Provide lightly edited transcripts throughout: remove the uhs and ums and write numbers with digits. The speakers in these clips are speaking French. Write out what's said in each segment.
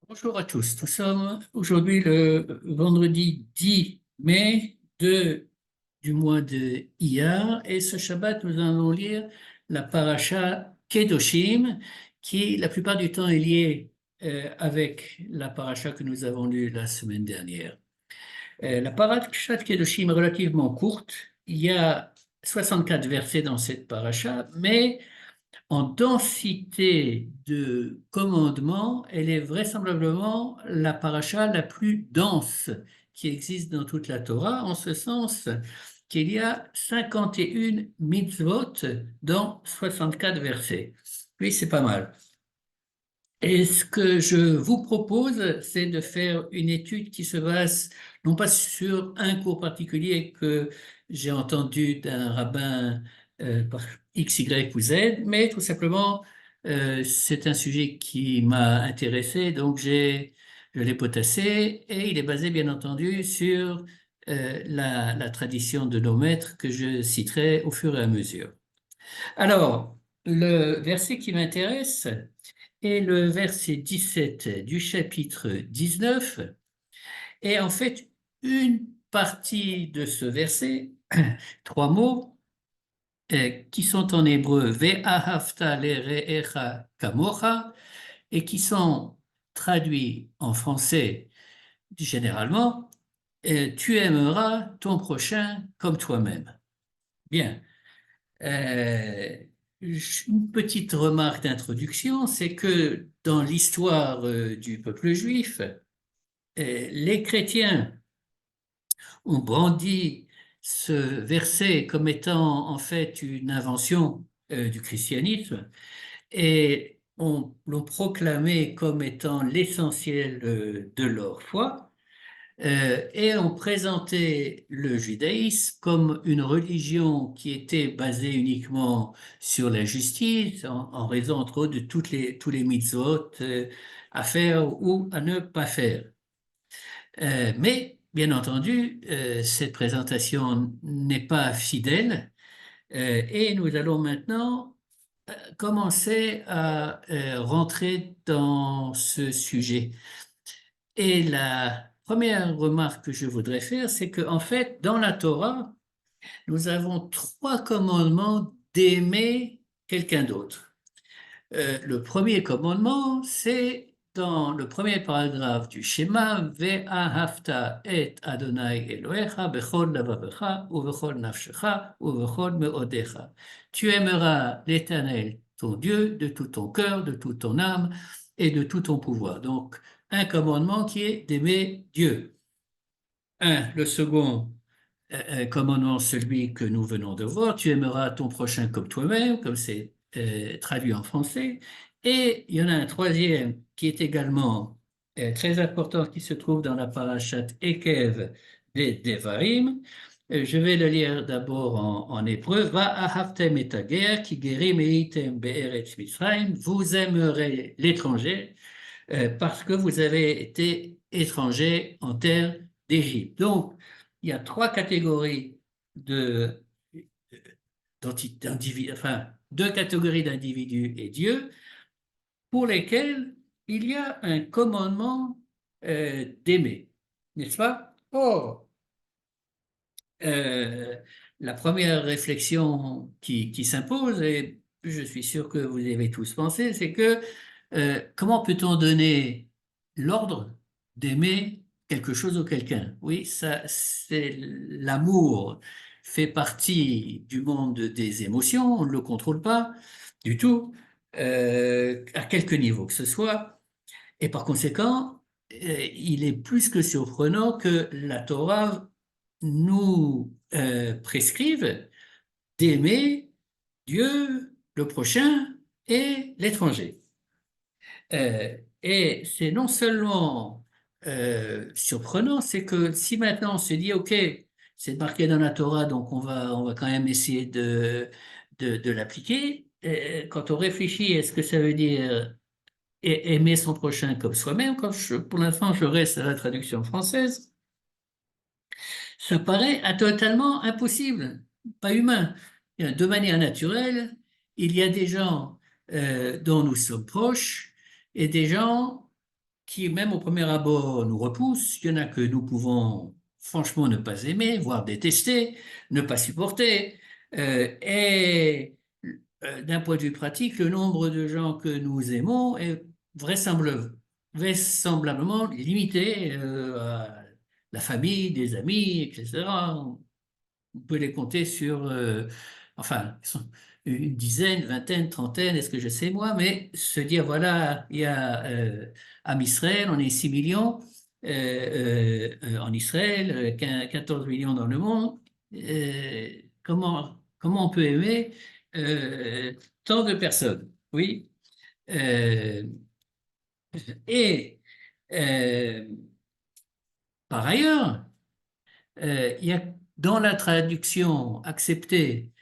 Bonjour à tous. Nous sommes aujourd'hui le vendredi 10 mai du mois de Iyar et ce Shabbat, nous allons lire la paracha Kedoshim qui, la plupart du temps, est liée avec la paracha que nous avons lue la semaine dernière. La paracha Kedoshim est relativement courte. Il y a 64 versets dans cette paracha, mais en densité de commandements, elle est vraisemblablement la paracha la plus dense qui existe dans toute la Torah, en ce sens qu'il y a 51 mitzvot dans 64 versets. Oui, c'est pas mal. Et ce que je vous propose, c'est de faire une étude qui se base non pas sur un cours particulier que j'ai entendu d'un rabbin par X, Y ou Z, mais tout simplement, c'est un sujet qui m'a intéressé, donc je l'ai potassé et il est basé bien entendu sur la tradition de nos maîtres que je citerai au fur et à mesure. Alors, le verset qui m'intéresse, et le verset 17 du chapitre 19 est en fait une partie de ce verset, trois mots, qui sont en hébreu Ve'ahavta lere'echa kamocha et qui sont traduits en français généralement Tu aimeras ton prochain comme toi-même. Bien. Euh, une petite remarque d'introduction, c'est que dans l'histoire du peuple juif, les chrétiens ont brandi ce verset comme étant en fait une invention du christianisme et l'ont proclamé comme étant l'essentiel de leur foi. Et ont présenté le judaïsme comme une religion qui était basée uniquement sur la justice, en raison entre autres de tous les mitzvot à faire ou à ne pas faire. Mais, bien entendu, cette présentation n'est pas fidèle et nous allons maintenant commencer à rentrer dans ce sujet. Et la première remarque que je voudrais faire, c'est qu'en fait, dans la Torah, nous avons trois commandements d'aimer quelqu'un d'autre. Le premier commandement, c'est dans le premier paragraphe du schéma, Ve'ahavta et Adonai Elohecha bechol lavavecha uvechol nafshecha uvechol meodecha. Tu aimeras l'Éternel, ton Dieu, de tout ton cœur, de toute ton âme et de tout ton pouvoir. Donc, un commandement qui est d'aimer Dieu. Le second commandement, celui que nous venons de voir, tu aimeras ton prochain comme toi-même, comme c'est traduit en français. Et il y en a un troisième qui est également très important, qui se trouve dans la parashat Ekev des Devarim. Je vais le lire d'abord en hébreu. Va ahavtem et ager, ki gerim eitem be'eretz Mitzrayim. Vous aimerez l'étranger parce que vous avez été étranger en terre d'Égypte. Donc, il y a trois catégories de, enfin, deux catégories d'individus et Dieu pour lesquels il y a un commandement d'aimer, n'est-ce pas? Or, euh, la première réflexion qui s'impose, et je suis sûr que vous y avez tous pensé, c'est que comment peut-on donner l'ordre d'aimer quelque chose ou quelqu'un? Oui, ça, c'est l'amour fait partie du monde des émotions, on ne le contrôle pas du tout, à quelque niveau que ce soit, et par conséquent, il est plus que surprenant que la Torah nous prescrive d'aimer Dieu, le prochain et l'étranger. Et c'est non seulement surprenant, c'est que si maintenant on se dit, OK, c'est marqué dans la Torah, donc on va quand même essayer de l'appliquer, quand on réfléchit, est-ce que ça veut dire aimer son prochain comme soi-même, pour l'instant je reste à la traduction française, ça paraît totalement impossible, pas humain. De manière naturelle, il y a des gens dont nous sommes proches et des gens qui, même au premier abord, nous repoussent. Il y en a que nous pouvons franchement ne pas aimer, voire détester, ne pas supporter. Et d'un point de vue pratique, le nombre de gens que nous aimons est vraisemblablement limité à la famille, des amis, etc. On peut les compter sur, enfin, une dizaine, vingtaine, trentaine, est-ce que je sais moi, mais se dire, voilà, il y a à Israël, on est 6 millions en Israël, 14 millions dans le monde. Comment on peut aimer euh, tant de personnes? Oui. Euh, et euh, par ailleurs, il y a dans la traduction acceptée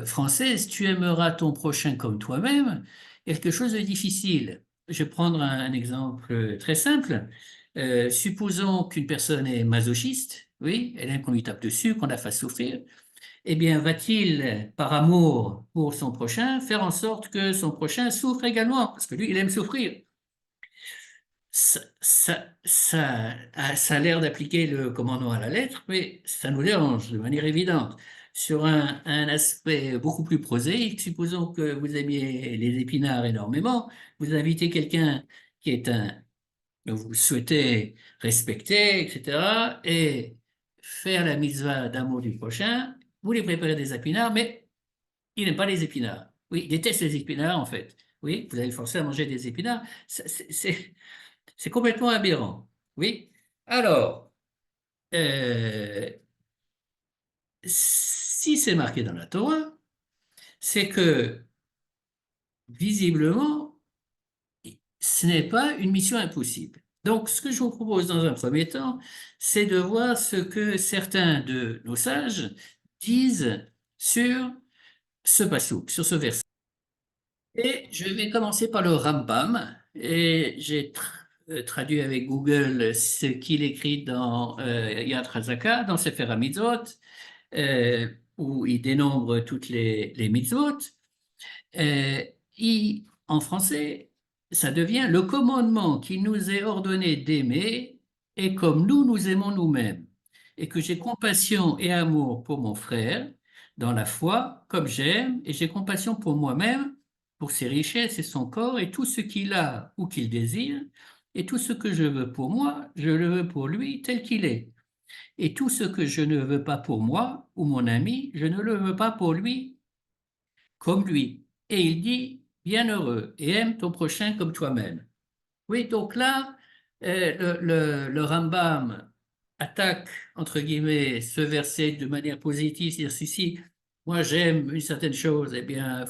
française, tu aimeras ton prochain comme toi-même, quelque chose de difficile. Je vais prendre un exemple très simple. Supposons qu'une personne est masochiste, oui, elle aime qu'on lui tape dessus, qu'on la fasse souffrir. Eh bien, va-t-il, par amour pour son prochain, faire en sorte que son prochain souffre également? Parce que lui, il aime souffrir. Ça a l'air d'appliquer le commandement à la lettre, mais ça nous dérange de manière évidente. Sur un aspect beaucoup plus prosaïque, supposons que vous aimiez les épinards énormément, vous invitez quelqu'un qui est que vous souhaitez respecter, etc., et faire la mitzvah d'amour du prochain, vous lui préparez des épinards, mais il n'aime pas les épinards. Oui, il déteste les épinards, en fait. Oui, vous allez forcer à manger des épinards. C'est complètement aberrant. Oui. Alors, euh, si c'est marqué dans la Torah, c'est que visiblement, ce n'est pas une mission impossible. Donc, ce que je vous propose dans un premier temps, c'est de voir ce que certains de nos sages disent sur ce passouk, sur ce verset. Et je vais commencer par le Rambam. Et j'ai traduit avec Google ce qu'il écrit dans Yad Hazaka, dans Sefer HaMitzvot, où il dénombre toutes les mitzvot. Euh, En français, ça devient le commandement qui nous est ordonné d'aimer et comme nous aimons nous-mêmes. Et que j'ai compassion et amour pour mon frère dans la foi, comme j'aime, et j'ai compassion pour moi-même, pour ses richesses et son corps, et tout ce qu'il a ou qu'il désire, et tout ce que je veux pour moi, je le veux pour lui tel qu'il est. Et tout ce que je ne veux pas pour moi ou mon ami, je ne le veux pas pour lui comme lui. Et il dit, bienheureux, et aime ton prochain comme toi-même. Oui, donc là, le Rambam attaque, entre guillemets, ce verset de manière positive, c'est-à-dire si moi j'aime une certaine chose, eh bien,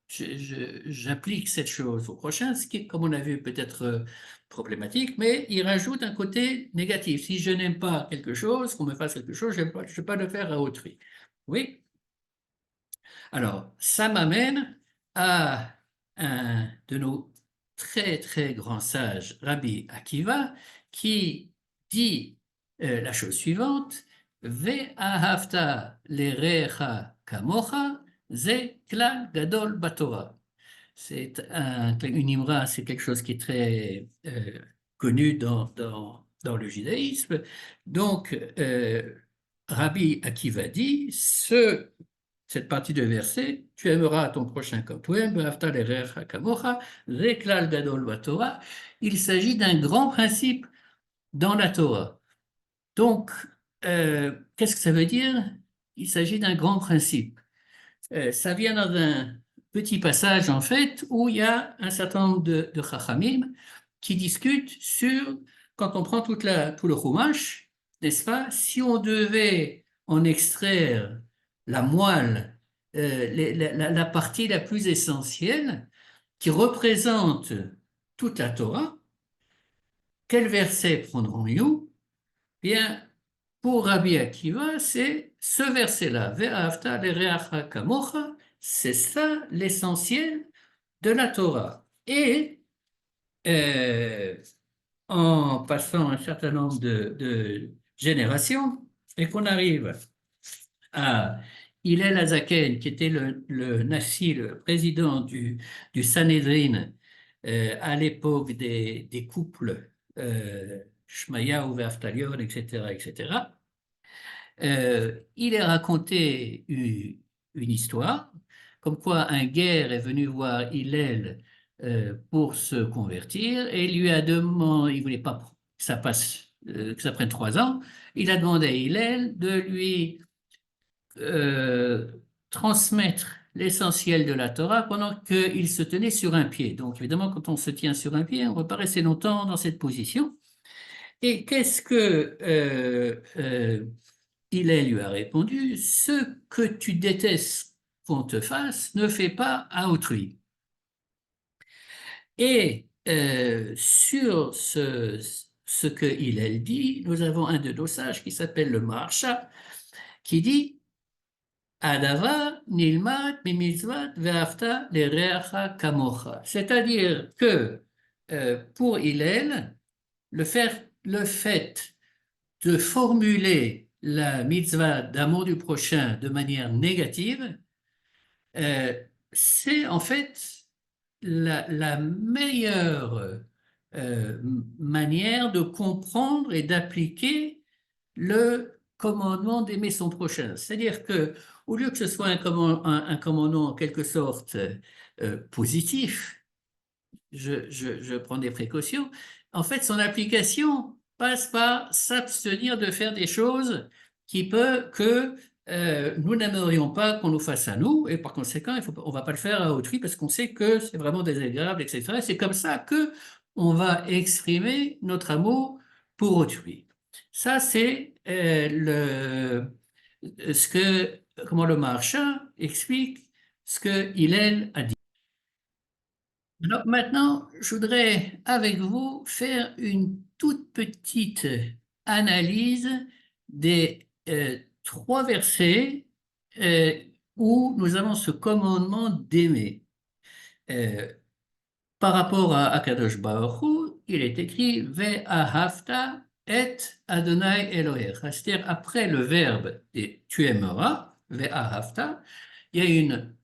j'applique cette chose au prochain, ce qui est, comme on a vu, peut-être problématique, mais il rajoute un côté négatif. Si je n'aime pas quelque chose, qu'on me fasse quelque chose, je ne vais pas le faire à autrui. Oui, alors, ça m'amène à un de nos très très grands sages, Rabbi Akiva, qui dit la chose suivante: Ve'ahavta lerecha kamocha, ze klal gadol batorah. Une imra, c'est quelque chose qui est très connu dans le judaïsme. Donc, Rabbi Akiva dit, cette partie de verset, tu aimeras ton prochain comme toi-même, Be'ahavta l'erecha kamocha, Zeklal gadol batorah. Il s'agit d'un grand principe dans la Torah. Donc, qu'est-ce que ça veut dire? Il s'agit d'un grand principe. Ça vient dans un petit passage, en fait, où il y a un certain nombre de Chachamim qui discutent sur, quand on prend tout le Chumash, n'est-ce pas, si on devait en extraire la moelle, la partie la plus essentielle qui représente toute la Torah, quel verset prendrons-nous? Bien, pour Rabbi Akiva, c'est ce verset-là, Ve'ahavta l'ereacha kamocha, c'est ça l'essentiel de la Torah. Et euh, en passant un certain nombre de générations, et qu'on arrive à Hillel Azaken, qui était le Nasi, le président du Sanhédrin à l'époque des couples Shmaya ou Ve'aftalion, etc., etc., il est raconté une histoire, comme quoi un guerre est venu voir Hillel pour se convertir et il lui a demandé, il voulait pas que ça passe, que ça prenne 3 ans, il a demandé à Hillel de lui euh, transmettre l'essentiel de la Torah pendant qu'il se tenait sur un pied. Donc évidemment, quand on se tient sur un pied, on ne peut pas rester longtemps dans cette position. Et qu'est-ce que Hillel lui a répondu? Ce que tu détestes qu'on te fasse, ne fais pas à autrui. Et sur ce que Hillel dit, nous avons un de nos sages qui s'appelle le Maharsha, qui dit Adava nilmat mimitzvat ve'afta lereacha kamocha. C'est-à-dire que pour Hillel, le fait de formuler la mitzvah d'amour du prochain de manière négative, euh, c'est en fait la meilleure manière de comprendre et d'appliquer le commandement d'aimer son prochain. C'est-à-dire que, au lieu que ce soit un commandement en quelque sorte positif, je prends des précautions. En fait, son application passe par s'abstenir de faire des choses que nous n'aimerions pas qu'on nous fasse à nous, et par conséquent, on ne va pas le faire à autrui parce qu'on sait que c'est vraiment désagréable, etc. C'est comme ça que on va exprimer notre amour pour autrui. Ça, c'est comment le Maharsha explique ce que Hillel a dit. Alors maintenant, je voudrais avec vous faire une toute petite analyse des 3 versets euh, où nous avons ce commandement d'aimer. Euh, Par rapport à Akadosh Baruch Hu, il est écrit Ve'ahavta et Adonai Elohecha. C'est-à-dire après le verbe et tu aimeras, Ve'ahavta, il y a une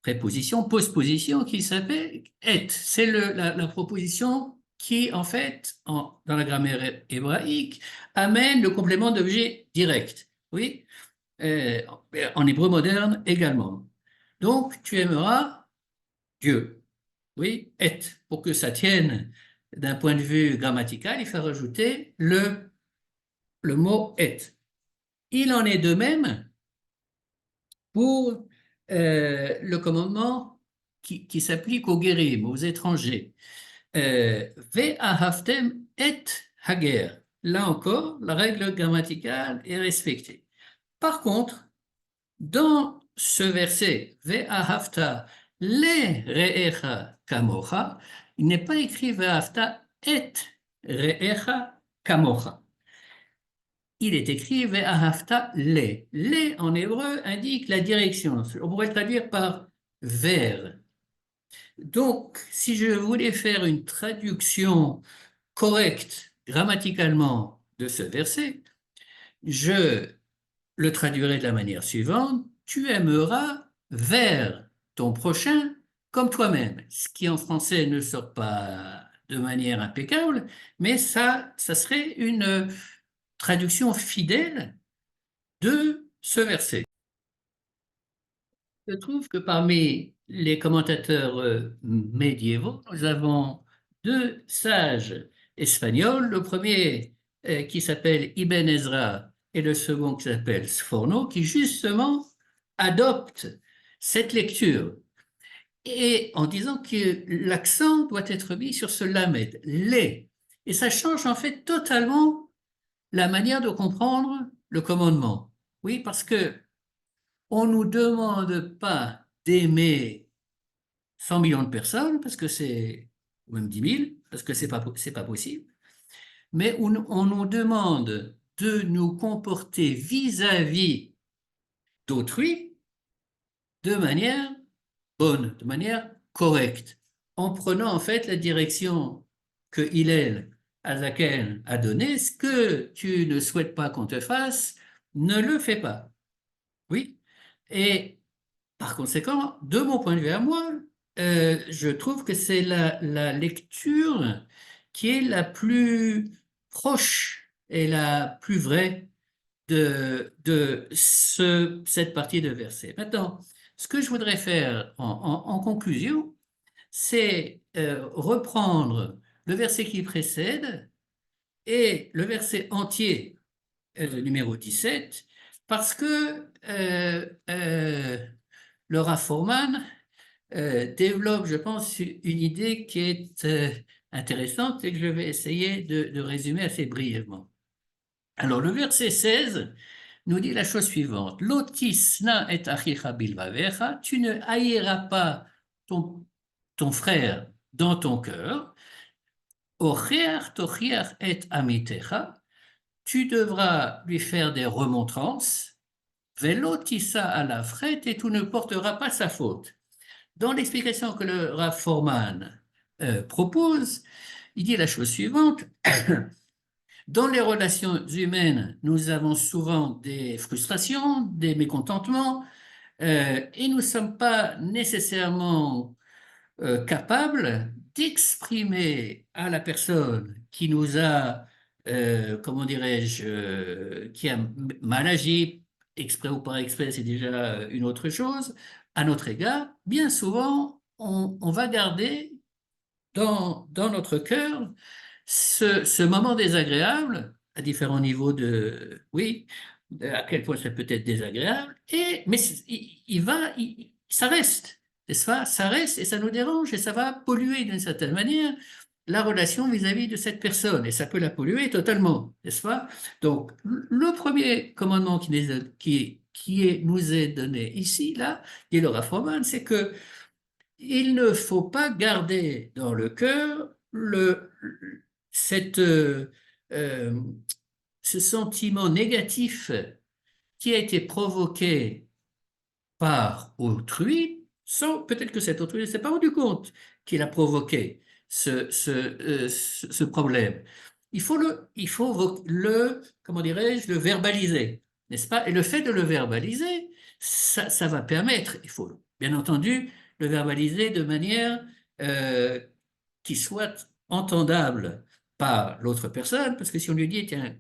préposition, postposition qui s'appelle et. C'est la proposition qui, en fait, dans la grammaire hébraïque, amène le complément d'objet direct. Oui, Euh, en hébreu moderne également. Donc, tu aimeras Dieu. Oui, et. Pour que ça tienne d'un point de vue grammatical, il faut rajouter le mot et. Il en est de même pour le commandement qui s'applique aux guérims, aux étrangers. Ve'ahavtem et hager. Là encore, la règle grammaticale est respectée. Par contre, dans ce verset, Ve'ahavta le re'echa kamocha, il n'est pas écrit Ve'ahavta et re'echa kamocha. Il est écrit Ve'ahavta le. Le en hébreu indique la direction. On pourrait le traduire par vers. Donc, si je voulais faire une traduction correcte grammaticalement de ce verset, je le traduirai de la manière suivante. Tu aimeras vers ton prochain comme toi-même. Ce qui en français ne sort pas de manière impeccable, mais ça serait une traduction fidèle de ce verset. Je trouve que parmi les commentateurs médiévaux, nous avons 2 sages espagnols. Le premier qui s'appelle Ibn Ezra et le second qui s'appelle Sforno, qui justement adoptent cette lecture et en disant que l'accent doit être mis sur ce lamed, les. Et ça change en fait totalement la manière de comprendre le commandement. Oui, parce que on ne nous demande pas d'aimer 100 millions de personnes, parce que c'est, ou même 10 000, parce que c'est pas possible, mais on nous demande de nous comporter vis-à-vis d'autrui de manière bonne, de manière correcte, en prenant en fait la direction que Hillel Azaken a donnée. Ce que tu ne souhaites pas qu'on te fasse, ne le fais pas. Oui. Et par conséquent, de mon point de vue à moi, je trouve que c'est la lecture qui est la plus proche et la plus vraie de cette partie de verset. Maintenant, ce que je voudrais faire en conclusion, c'est reprendre le verset qui précède et le verset entier numéro 17, parce que le Rav Fohrman développe, je pense, une idée qui est intéressante et que je vais essayer de résumer assez brièvement. Alors, le verset 16 nous dit la chose suivante. Lotisna et achicha bilvavecha, tu ne haïras pas ton frère dans ton cœur. Ocheach tochiach et amitecha, tu devras lui faire des remontrances. Velotissa à la frette, et tu ne porteras pas sa faute. Dans l'explication que le Rav Fohrman propose, il dit la chose suivante. Dans les relations humaines, nous avons souvent des frustrations, des mécontentements, et nous ne sommes pas nécessairement capables d'exprimer à la personne qui nous a, comment dirais-je, qui a mal agi, exprès ou par exprès, c'est déjà une autre chose, à notre égard. Bien souvent, on va garder dans notre cœur ce moment désagréable, à différents niveaux oui, à quel point ça peut être désagréable, mais ça reste, n'est-ce pas? Ça reste et ça nous dérange et ça va polluer d'une certaine manière la relation vis-à-vis de cette personne et ça peut la polluer totalement, n'est-ce pas? Donc, le premier commandement nous est donné ici, là, dit le Rav Fohrman, c'est que il ne faut pas garder dans le cœur cette, euh, ce sentiment négatif qui a été provoqué par autrui, sans peut-être que cet autrui ne s'est pas rendu compte qu'il a provoqué ce problème. Comment dirais-je, le verbaliser, n'est-ce pas? Et le fait de le verbaliser, ça va permettre, il faut bien entendu le verbaliser de manière euh, qui soit entendable par l'autre personne, parce que si on lui dit, tiens,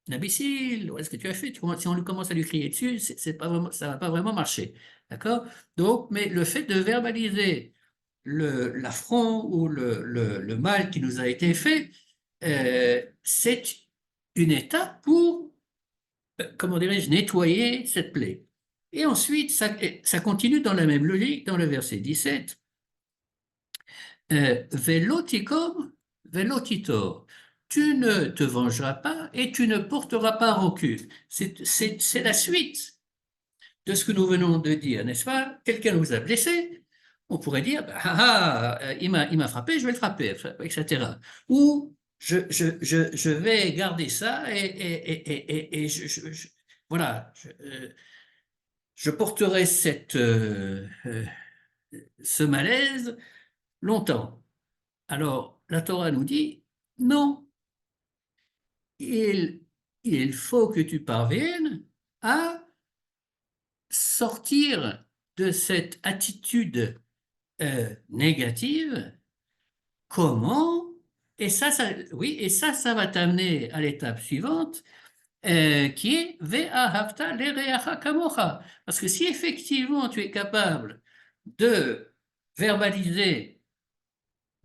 un imbécile, qu'est-ce que tu as fait? Si on lui commence à lui crier dessus, c'est pas vraiment, ça ne va pas vraiment marcher. D'accord? Donc, mais le fait de verbaliser l'affront ou le mal qui nous a été fait, c'est une étape pour, comment dirais-je, nettoyer cette plaie. Et ensuite, ça continue dans la même logique, dans le verset 17. Veloticum, velotitor. Tu ne te vengeras pas et tu ne porteras pas rancune. C'est la suite de ce que nous venons de dire, n'est-ce pas? Quelqu'un nous a blessés, on pourrait dire, il m'a frappé, je vais le frapper, etc. Ou je vais garder ça et voilà, je porterai ce malaise longtemps. Alors, la Torah nous dit, non, il, il faut que tu parviennes à sortir de cette attitude négative. Comment? Oui, et ça va t'amener à l'étape suivante, qui est Ve'ahavta l'ereacha kamocha. Parce que si effectivement tu es capable de verbaliser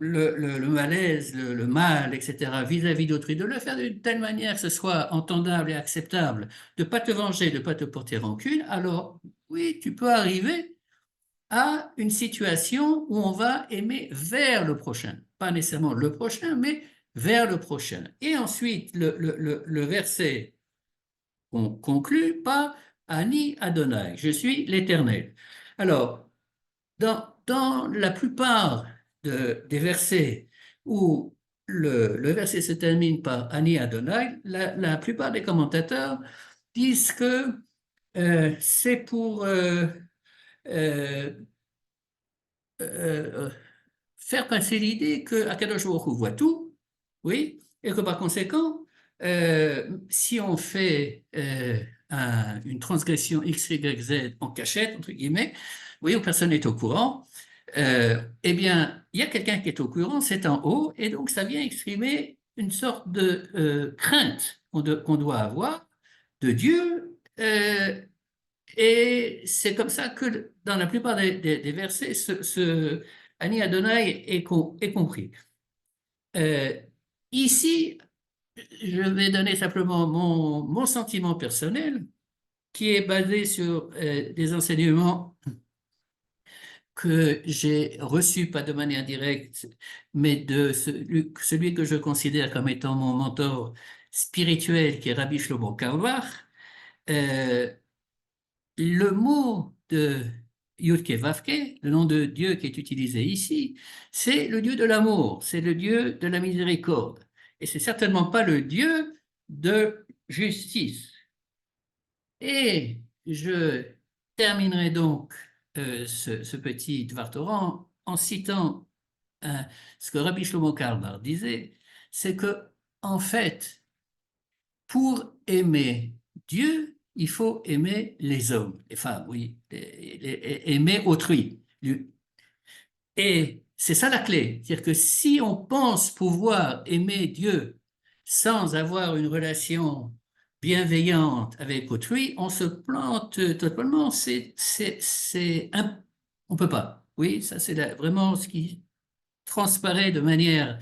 le malaise, le mal, etc., vis-à-vis d'autrui, de le faire d'une telle manière que ce soit entendable et acceptable, de ne pas te venger, de ne pas te porter rancune, alors oui, tu peux arriver à une situation où on va aimer vers le prochain. Pas nécessairement le prochain, mais vers le prochain. Et ensuite, le verset on conclut par Ani Adonai, je suis l'Éternel. Alors, dans la plupart des versets où le verset se termine par Ani Adonai, la plupart des commentateurs disent que c'est pour euh, euh, faire passer l'idée que Akadosh Baruch Hu voit tout, oui, et que par conséquent, si on fait une transgression X, Y, Z en cachette, entre guillemets, oui, où personne n'est au courant, Eh bien, il y a quelqu'un qui est au courant, c'est en haut, et donc ça vient exprimer une sorte de crainte qu'on doit avoir de Dieu. Et c'est comme ça que dans la plupart des versets, Ani Adonai est compris. Euh, Ici, je vais donner simplement mon sentiment personnel qui est basé sur des enseignements que j'ai reçus, pas de manière directe, mais de celui que je considère comme étant mon mentor spirituel, qui est Rabbi Shlomo Carlebach. Euh, le mot de Yudke Vavke, le nom de Dieu qui est utilisé ici, c'est le Dieu de l'amour, c'est le Dieu de la miséricorde. Et c'est certainement pas le Dieu de justice. Et je terminerai donc ce petit Dvar Torah en citant ce que Rabbi Shlomo Karlbar disait, c'est que en fait, pour aimer Dieu, il faut aimer les hommes, les femmes, oui, aimer autrui. Et c'est ça la clé, c'est-à-dire que si on pense pouvoir aimer Dieu sans avoir une relation bienveillante avec autrui, on se plante totalement. On peut pas. Oui, ça c'est vraiment ce qui transparaît de manière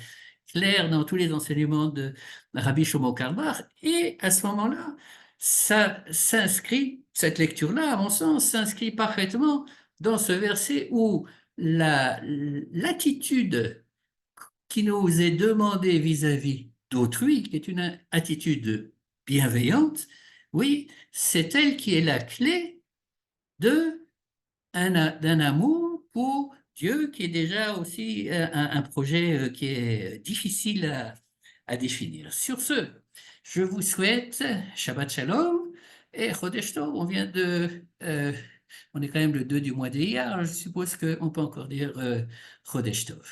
claire dans tous les enseignements de Rabbi Shlomo Karlbar. Et à ce moment-là, ça s'inscrit, cette lecture-là, à mon sens, s'inscrit parfaitement dans ce verset où l'attitude qui nous est demandée vis-à-vis d'autrui, qui est une attitude bienveillante, oui, c'est elle qui est la clé de d'un amour pour Dieu qui est déjà aussi un projet qui est difficile à définir. Sur ce, je vous souhaite Shabbat Shalom et Chodesh Tov. On est quand même le 2 du mois d'Iyar, je suppose qu'on peut encore dire Chodesh Tov.